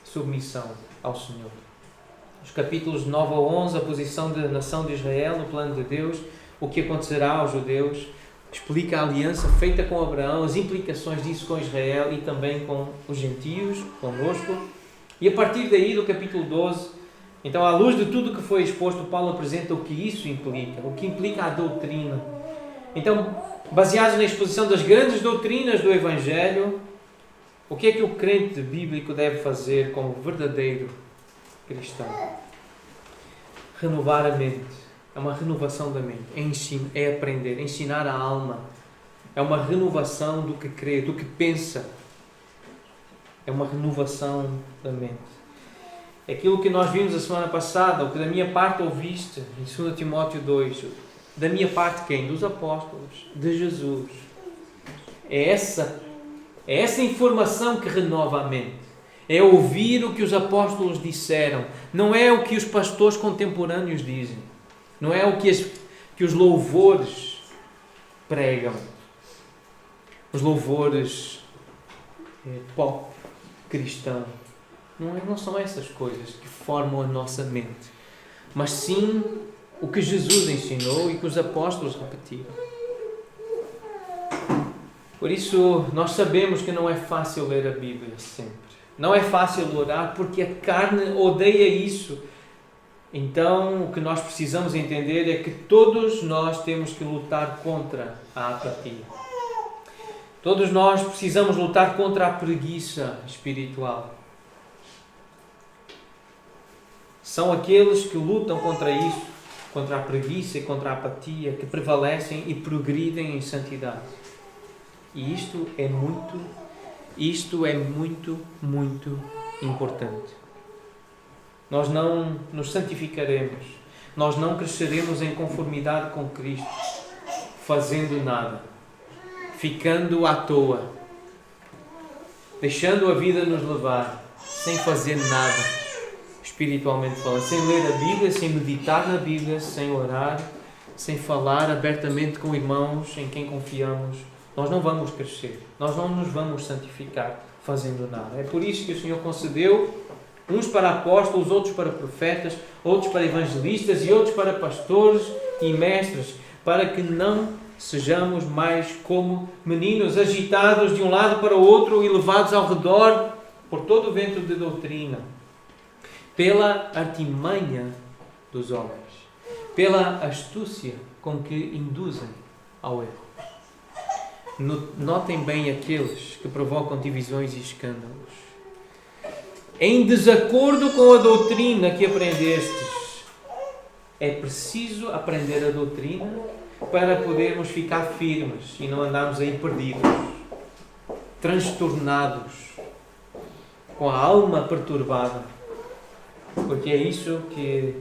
S1: submissão ao Senhor. Os capítulos 9 a 11, a posição da nação de Israel no plano de Deus, o que acontecerá aos judeus, explica a aliança feita com Abraão, as implicações disso com Israel e também com os gentios, conosco. E a partir daí, do capítulo 12, então, à luz de tudo que foi exposto, Paulo apresenta o que isso implica, o que implica a doutrina. Então, baseados na exposição das grandes doutrinas do Evangelho, o que é que o crente bíblico deve fazer como verdadeiro cristão? Renovar a mente. É uma renovação da mente, é aprender, ensinar a alma. É uma renovação do que crê, do que pensa. É uma renovação da mente. É aquilo que nós vimos a semana passada, o que da minha parte ouviste, em 2 Timóteo 2. Da minha parte quem? Dos apóstolos, de Jesus. É essa informação que renova a mente. É ouvir o que os apóstolos disseram. Não é o que os pastores contemporâneos dizem. Não é o que os louvores pregam. Os louvores pop cristão. Não são essas coisas que formam a nossa mente. Mas sim o que Jesus ensinou e que os apóstolos repetiram. Por isso, nós sabemos que não é fácil ler a Bíblia sempre. Não é fácil orar porque a carne odeia isso. Então, o que nós precisamos entender é que todos nós temos que lutar contra a apatia. Todos nós precisamos lutar contra a preguiça espiritual. São aqueles que lutam contra isso, contra a preguiça e contra a apatia, que prevalecem e progridem em santidade. E isto é muito, muito importante. Nós não nos santificaremos, nós não cresceremos em conformidade com Cristo, fazendo nada, ficando à toa, deixando a vida nos levar, sem fazer nada, espiritualmente falando, sem ler a Bíblia, sem meditar na Bíblia, sem orar, sem falar abertamente com irmãos em quem confiamos. Nós não vamos crescer, nós não nos vamos santificar fazendo nada. É por isso que o Senhor concedeu uns para apóstolos, outros para profetas, outros para evangelistas e outros para pastores e mestres, para que não sejamos mais como meninos agitados de um lado para o outro e levados ao redor por todo o vento de doutrina, pela artimanha dos homens, pela astúcia com que induzem ao erro. Notem bem aqueles que provocam divisões e escândalos. Em desacordo com a doutrina que aprendestes. É preciso aprender a doutrina para podermos ficar firmes e não andarmos aí perdidos, transtornados, com a alma perturbada. Porque é isso que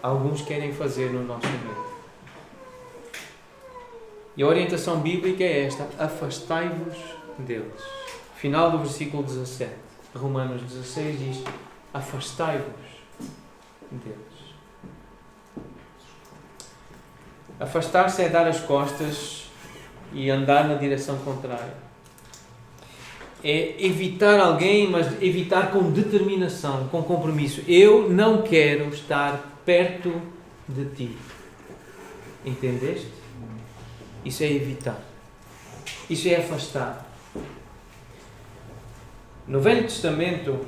S1: alguns querem fazer no nosso meio. E a orientação bíblica é esta: afastai-vos deles. Final do versículo 17. Romanos 16 diz: afastai-vos deles. Afastar-se é dar as costas e andar na direção contrária. É evitar alguém, mas evitar com determinação, com compromisso. Eu não quero estar perto de ti. Entendeste? Isso é evitar. Isso é afastar. No Velho Testamento,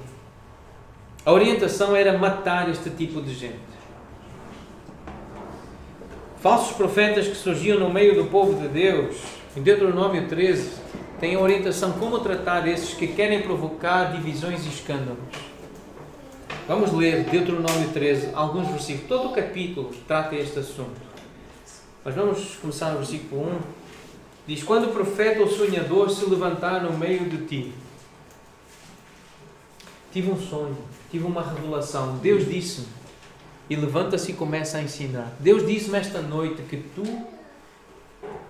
S1: a orientação era matar este tipo de gente. Falsos profetas que surgiam no meio do povo de Deus, em Deuteronômio 13, têm a orientação como tratar esses que querem provocar divisões e escândalos. Vamos ler Deuteronômio 13, alguns versículos. Todo o capítulo trata este assunto. Mas vamos começar no versículo 1. Diz: quando o profeta ou sonhador se levantar no meio de ti. Tive um sonho, tive uma revelação. Deus disse-me. E levanta-se e começa a ensinar. Deus disse-me esta noite que tu,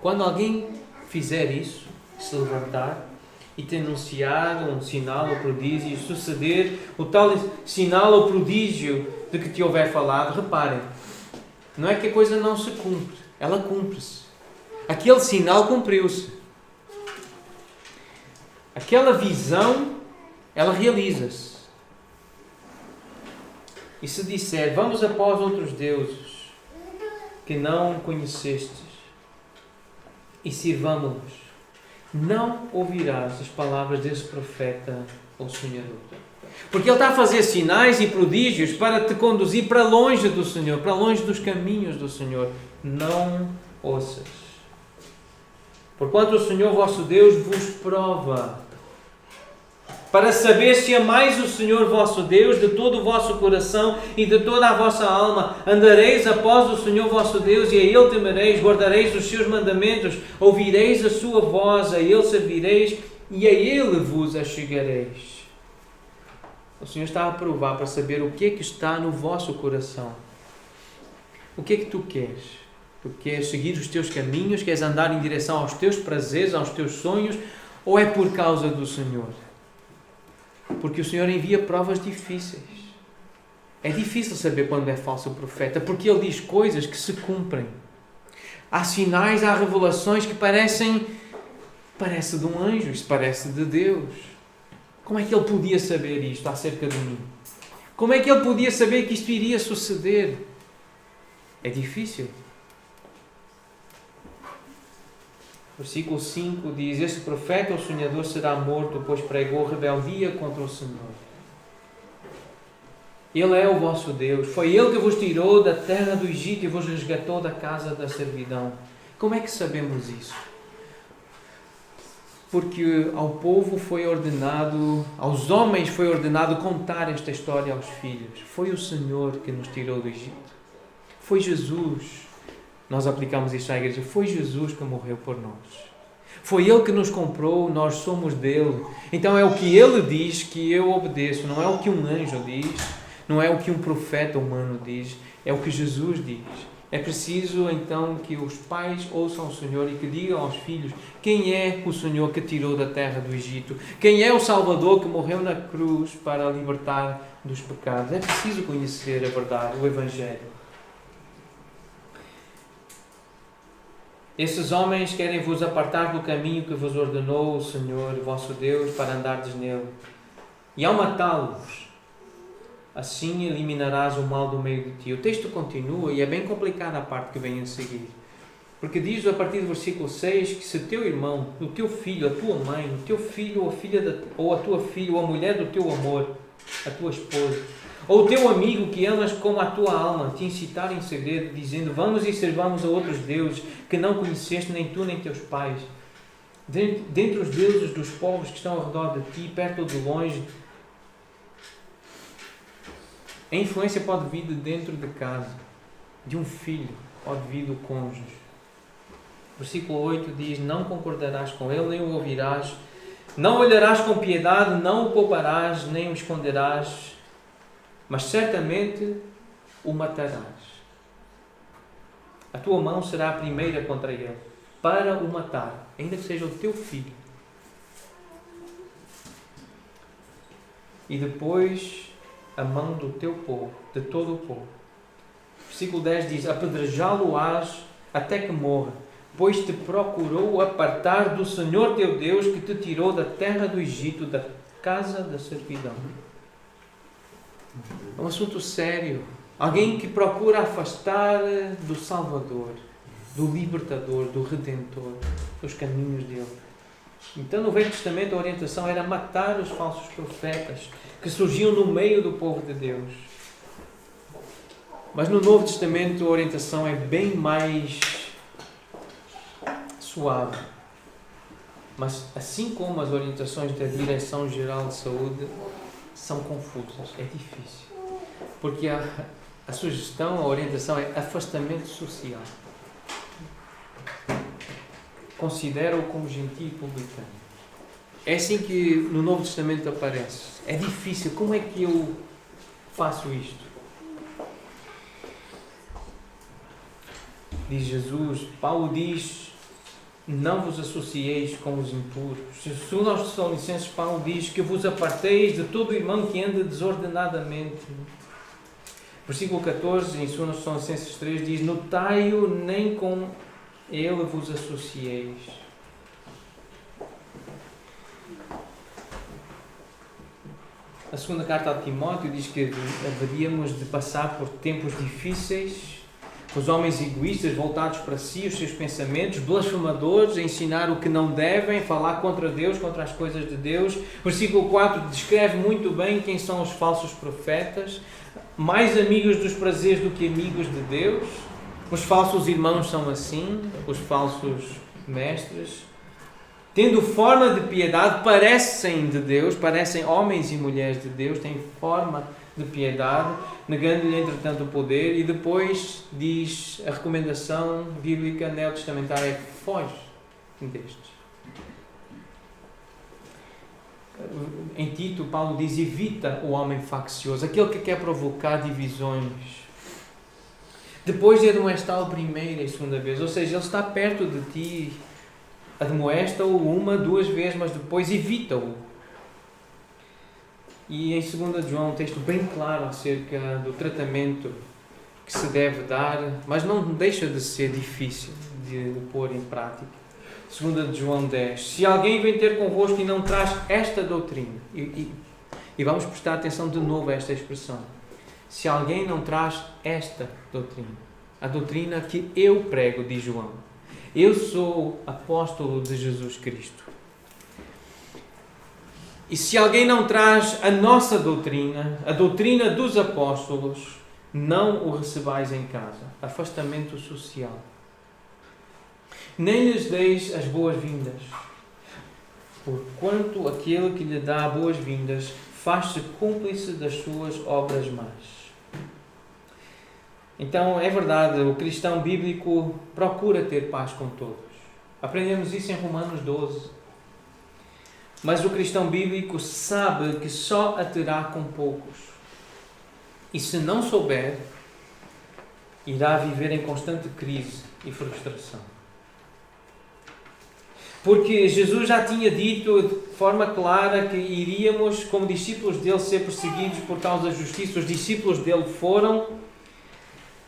S1: quando alguém fizer isso, se levantar e te anunciar um sinal ou prodígio, suceder o tal sinal ou prodígio de que te houver falado, reparem, não é que a coisa não se cumpre, ela cumpre-se. Aquele sinal cumpriu-se. Aquela visão, ela realiza-se. E se disser: vamos após outros deuses que não conhecestes e sirvamo-los, não ouvirás as palavras desse profeta ou sonhador. Porque ele está a fazer sinais e prodígios para te conduzir para longe do Senhor, para longe dos caminhos do Senhor. Não ouças. Porquanto o Senhor vosso Deus vos prova, para saber se amais o Senhor vosso Deus de todo o vosso coração e de toda a vossa alma. Andareis após o Senhor vosso Deus e a Ele temereis, guardareis os seus mandamentos, ouvireis a sua voz, a Ele servireis e a Ele vos achegareis. O Senhor está a provar para saber o que é que está no vosso coração. O que é que tu queres? Tu queres seguir os teus caminhos? Queres andar em direção aos teus prazeres, aos teus sonhos? Ou é por causa do Senhor? Porque o Senhor envia provas difíceis. É difícil saber quando é falso profeta, porque ele diz coisas que se cumprem. Há sinais, há revelações que parece de um anjo, isto parece de Deus. Como é que ele podia saber isto acerca de mim? Como é que ele podia saber que isto iria suceder? É difícil. Versículo 5 diz: este profeta ou sonhador será morto, pois pregou rebeldia contra o Senhor. Ele é o vosso Deus. Foi Ele que vos tirou da terra do Egito e vos resgatou da casa da servidão. Como é que sabemos isso? Porque ao povo foi ordenado, aos homens foi ordenado contar esta história aos filhos. Foi o Senhor que nos tirou do Egito. Foi Jesus. Nós aplicamos isto à igreja. Foi Jesus que morreu por nós. Foi Ele que nos comprou, nós somos dele. Então é o que Ele diz que eu obedeço. Não é o que um anjo diz, não é o que um profeta humano diz, é o que Jesus diz. É preciso então que os pais ouçam o Senhor e que digam aos filhos quem é o Senhor que tirou da terra do Egito, quem é o Salvador que morreu na cruz para libertar dos pecados. É preciso conhecer a verdade, o Evangelho. Esses homens querem vos apartar do caminho que vos ordenou o Senhor, vosso Deus, para andardes nele. E ao matá-los, assim eliminarás o mal do meio de ti. O texto continua e é bem complicada a parte que vem a seguir. Porque diz a partir do versículo 6 que se teu irmão, o teu filho, a tua mãe, o teu filho ou a filha ou a tua filha ou a mulher do teu amor, a tua esposa, ou o teu amigo que amas como a tua alma, te incitar em segredo, dizendo, vamos e servamos a outros deuses que não conheceste nem tu nem teus pais, dentre os deuses dos povos que estão ao redor de ti, perto ou de longe. A influência pode vir de dentro de casa, de um filho, pode vir do cônjuge. Versículo 8 diz, não concordarás com ele, nem o ouvirás, não olharás com piedade, não o pouparás, nem o esconderás, mas certamente o matarás. A tua mão será a primeira contra ele, para o matar, ainda que seja o teu filho. E depois a mão do teu povo, de todo o povo. Versículo 10 diz, apedrejá-lo-ás até que morra, pois te procurou apartar do Senhor teu Deus que te tirou da terra do Egito, da casa da servidão. É um assunto sério. Alguém que procura afastar do Salvador, do Libertador, do Redentor, dos caminhos dele. Então no Velho Testamento a orientação era matar os falsos profetas que surgiam no meio do povo de Deus. Mas no Novo Testamento a orientação é bem mais suave. Mas assim como as orientações da Direção-Geral de Saúde são confusas, é difícil. Porque a sugestão, a orientação é afastamento social. Considera-o como gentio e publicano. É assim que no Novo Testamento aparece. É difícil. Como é que eu faço isto? Diz Jesus, Paulo diz, não vos associeis com os impuros. Segundo aos Tessalonicenses, Paulo diz que vos aparteis de todo irmão que anda desordenadamente. Versículo 14, em 2 Tessalonicenses 3, diz, notai-o, nem com ele vos associeis. A segunda carta a Timóteo diz que haveríamos de passar por tempos difíceis, os homens egoístas voltados para si, os seus pensamentos, blasfemadores, a ensinar o que não devem, falar contra Deus, contra as coisas de Deus. Versículo 4 descreve muito bem quem são os falsos profetas, mais amigos dos prazeres do que amigos de Deus. Os falsos irmãos são assim, os falsos mestres. Tendo forma de piedade, parecem de Deus, parecem homens e mulheres de Deus, têm forma de piedade, negando-lhe entretanto o poder. E depois diz a recomendação bíblica neotestamentária é foge destes. Em Tito, Paulo diz, evita o homem faccioso, aquele que quer provocar divisões. Depois de admoestá-lo primeira e segunda vez, ou seja, ele está perto de ti, admoesta-o uma, duas vezes, mas depois evita-o. E em 2 João, um texto bem claro acerca do tratamento que se deve dar, mas não deixa de ser difícil de pôr em prática. 2 João 10. Se alguém vem ter convosco e não traz esta doutrina, e vamos prestar atenção de novo a esta expressão, se alguém não traz esta doutrina, a doutrina que eu prego, diz João, eu sou apóstolo de Jesus Cristo. E se alguém não traz a nossa doutrina, a doutrina dos apóstolos, não o recebais em casa. Afastamento social. Nem lhes deis as boas-vindas, porquanto aquele que lhe dá boas-vindas faz-se cúmplice das suas obras más. Então, é verdade, o cristão bíblico procura ter paz com todos. Aprendemos isso em Romanos 12. Mas o cristão bíblico sabe que só a terá com poucos. E se não souber, irá viver em constante crise e frustração. Porque Jesus já tinha dito de forma clara que iríamos, como discípulos dele, ser perseguidos por causa da justiça. Os discípulos dele foram.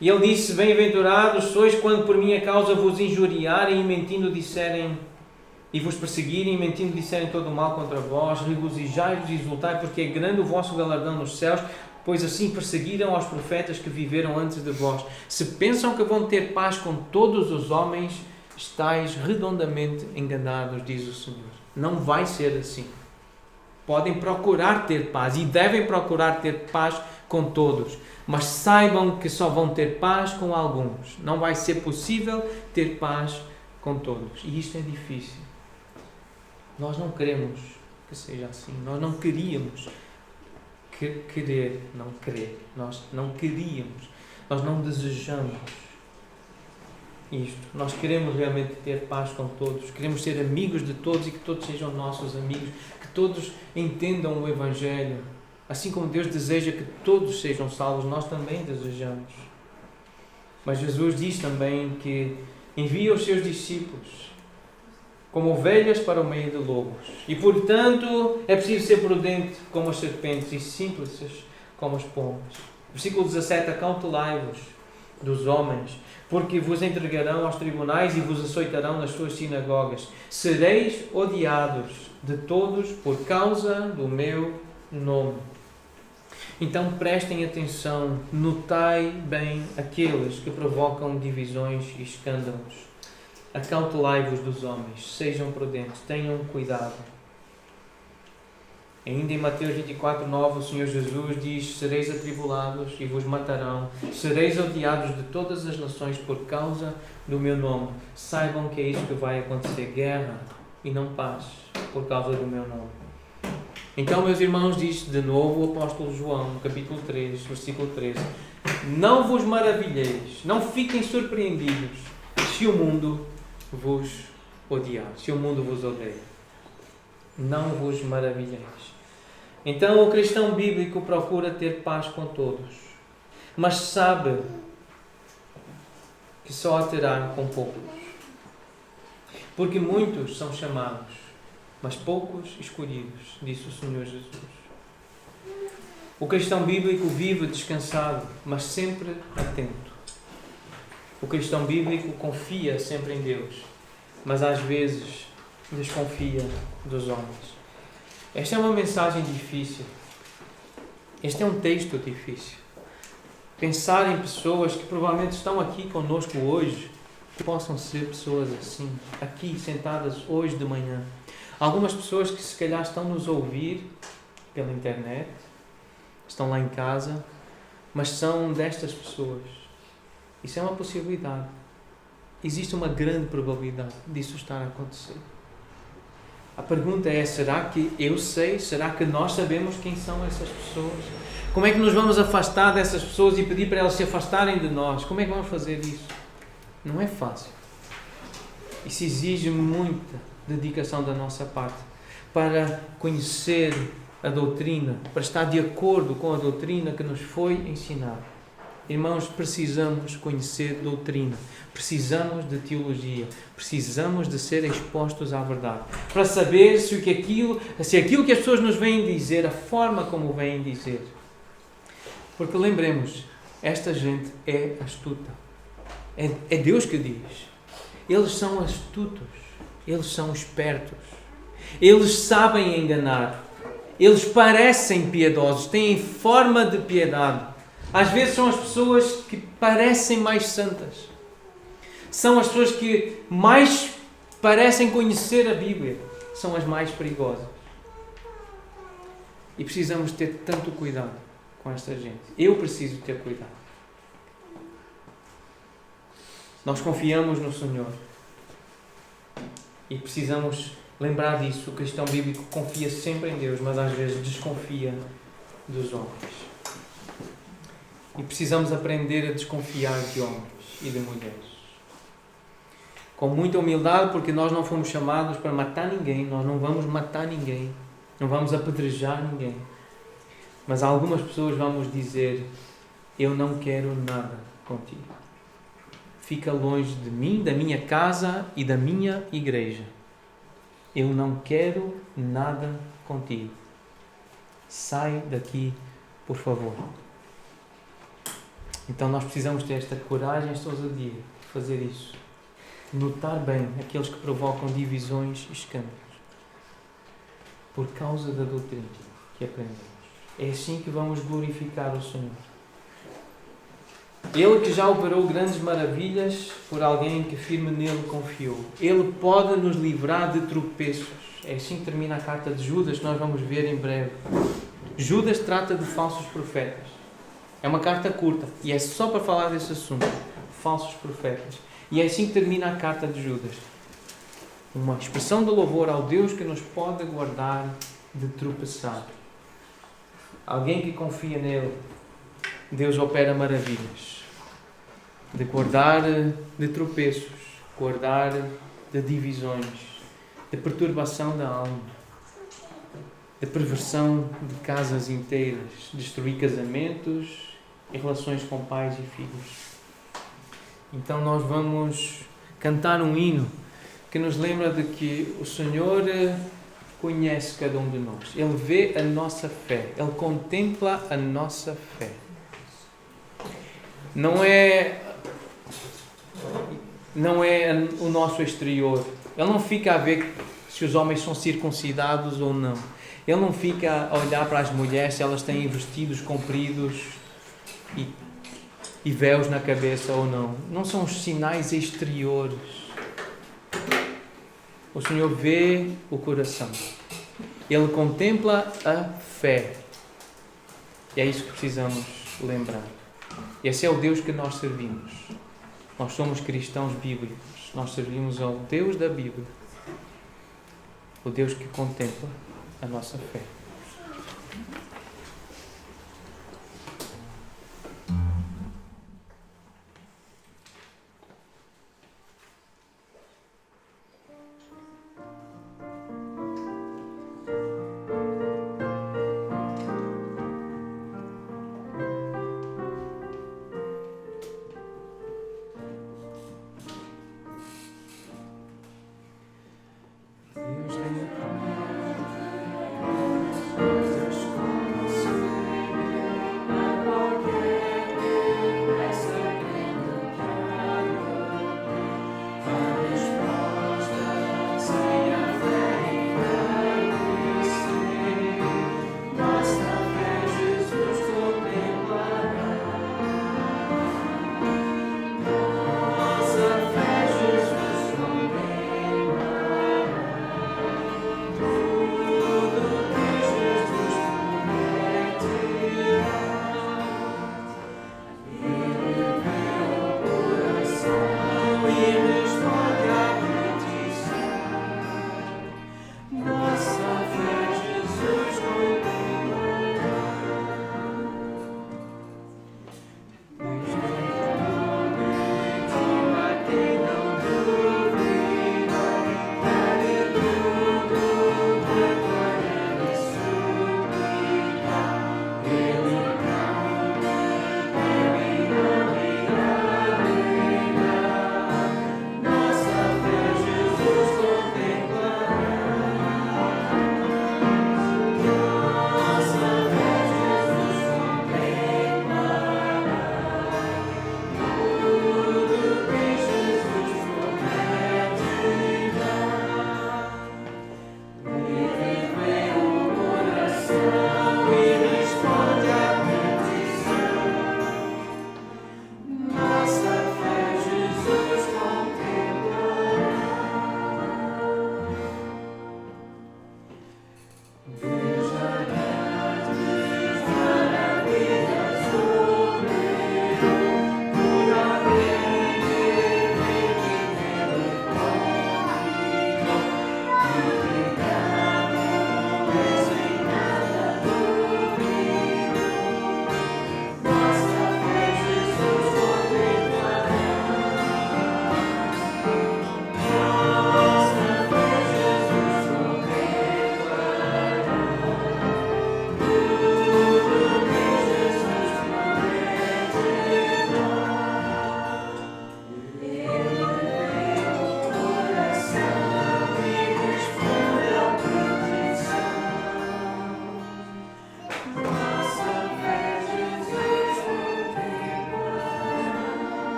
S1: E ele disse: bem-aventurados sois quando por minha causa vos injuriarem e mentindo disserem, e vos perseguirem e mentindo disserem todo o mal contra vós. Regozijai-vos e exultai, porque é grande o vosso galardão nos céus, pois assim perseguiram aos profetas que viveram antes de vós. Se pensam que vão ter paz com todos os homens, estáis redondamente enganados, diz o Senhor. Não vai ser assim. Podem procurar ter paz e devem procurar ter paz com todos, mas saibam que só vão ter paz com alguns. Não vai ser possível ter paz com todos. E isto é difícil. Nós não queremos que seja assim. Nós não queríamos querer, não querer. Nós não queríamos. Nós não desejamos isto. Nós queremos realmente ter paz com todos. Queremos ser amigos de todos e que todos sejam nossos amigos. Que todos entendam o Evangelho. Assim como Deus deseja que todos sejam salvos, nós também desejamos. Mas Jesus diz também que envia os seus discípulos como ovelhas para o meio de lobos. E, portanto, é preciso ser prudente como as serpentes e simples como os pombos. Versículo 17. Acautelai-vos dos homens, porque vos entregarão aos tribunais e vos açoitarão nas suas sinagogas. Sereis odiados de todos por causa do meu nome. Então prestem atenção, notai bem aqueles que provocam divisões e escândalos. Acautelai-vos dos homens, sejam prudentes, tenham cuidado. Ainda em Mateus 24:9, o Senhor Jesus diz: sereis atribulados e vos matarão, sereis odiados de todas as nações por causa do meu nome. Saibam que é isso que vai acontecer, guerra e não paz, por causa do meu nome. Então, meus irmãos, diz de novo o apóstolo João, no capítulo 3, versículo 13: não vos maravilheis, não fiquem surpreendidos se o mundo vos odiar, se o mundo vos odeia. Não vos maravilheis. Então, o cristão bíblico procura ter paz com todos, mas sabe que só a terá com poucos. Porque muitos são chamados, mas poucos escolhidos, disse o Senhor Jesus. O cristão bíblico vive descansado, mas sempre atento. O cristão bíblico confia sempre em Deus, mas às vezes desconfia dos homens. Esta é uma mensagem difícil. Este é um texto difícil. Pensar em pessoas que provavelmente estão aqui conosco hoje, que possam ser pessoas assim, aqui sentadas hoje de manhã. Algumas pessoas que se calhar estão nos ouvir pela internet, estão lá em casa, mas são destas pessoas. Isso é uma possibilidade. Existe uma grande probabilidade disso estar a acontecer. A pergunta é, será que eu sei? Será que nós sabemos quem são essas pessoas? Como é que nos vamos afastar dessas pessoas e pedir para elas se afastarem de nós? Como é que vamos fazer isso? Não é fácil. Isso exige muita dedicação da nossa parte para conhecer a doutrina, para estar de acordo com a doutrina que nos foi ensinada. Irmãos, precisamos conhecer doutrina, precisamos de teologia, precisamos de ser expostos à verdade, para saber se aquilo que as pessoas nos vêm dizer, a forma como o vêm dizer. Porque lembremos, esta gente é astuta. É Deus que diz. Eles são astutos, eles são espertos, eles sabem enganar, eles parecem piedosos, têm forma de piedade. Às vezes são as pessoas que parecem mais santas. São as pessoas que mais parecem conhecer a Bíblia. São as mais perigosas. E precisamos ter tanto cuidado com esta gente. Eu preciso ter cuidado. Nós confiamos no Senhor. E precisamos lembrar disso. O cristão bíblico confia sempre em Deus, mas às vezes desconfia dos homens. E precisamos aprender a desconfiar de homens e de mulheres. Com muita humildade, porque nós não fomos chamados para matar ninguém. Nós não vamos matar ninguém. Não vamos apedrejar ninguém. Mas a algumas pessoas vamos dizer: eu não quero nada contigo. Fica longe de mim, da minha casa e da minha igreja. Eu não quero nada contigo. Sai daqui, por favor. Então nós precisamos ter esta coragem, esta ousadia de fazer isso. Notar bem aqueles que provocam divisões e escândalos por causa da doutrina que aprendemos. É assim que vamos glorificar o Senhor. Ele que já operou grandes maravilhas por alguém que firme nele confiou. Ele pode nos livrar de tropeços. É assim que termina a carta de Judas, que nós vamos ver em breve. Judas trata de falsos profetas. É uma carta curta e é só para falar desse assunto. Falsos profetas. E é assim que termina a carta de Judas. Uma expressão de louvor ao Deus que nos pode guardar de tropeçar. Alguém que confia nele, Deus opera maravilhas. De guardar de tropeços, guardar de divisões, de perturbação da alma, de perversão de casas inteiras, destruir casamentos e relações com pais e filhos. Então nós vamos cantar um hino que nos lembra de que o Senhor conhece cada um de nós. Ele vê a nossa fé. Ele contempla a nossa fé. Não é o nosso exterior. Ele não fica a ver se os homens são circuncidados ou não. Ele não fica a olhar para as mulheres se elas têm vestidos compridos e véus na cabeça ou não. Não são os sinais exteriores. O Senhor vê o coração. Ele contempla a fé. E é isso que precisamos lembrar. Esse é o Deus que nós servimos. Nós somos cristãos bíblicos. Nós servimos ao Deus da Bíblia. O Deus que contempla a nossa fé.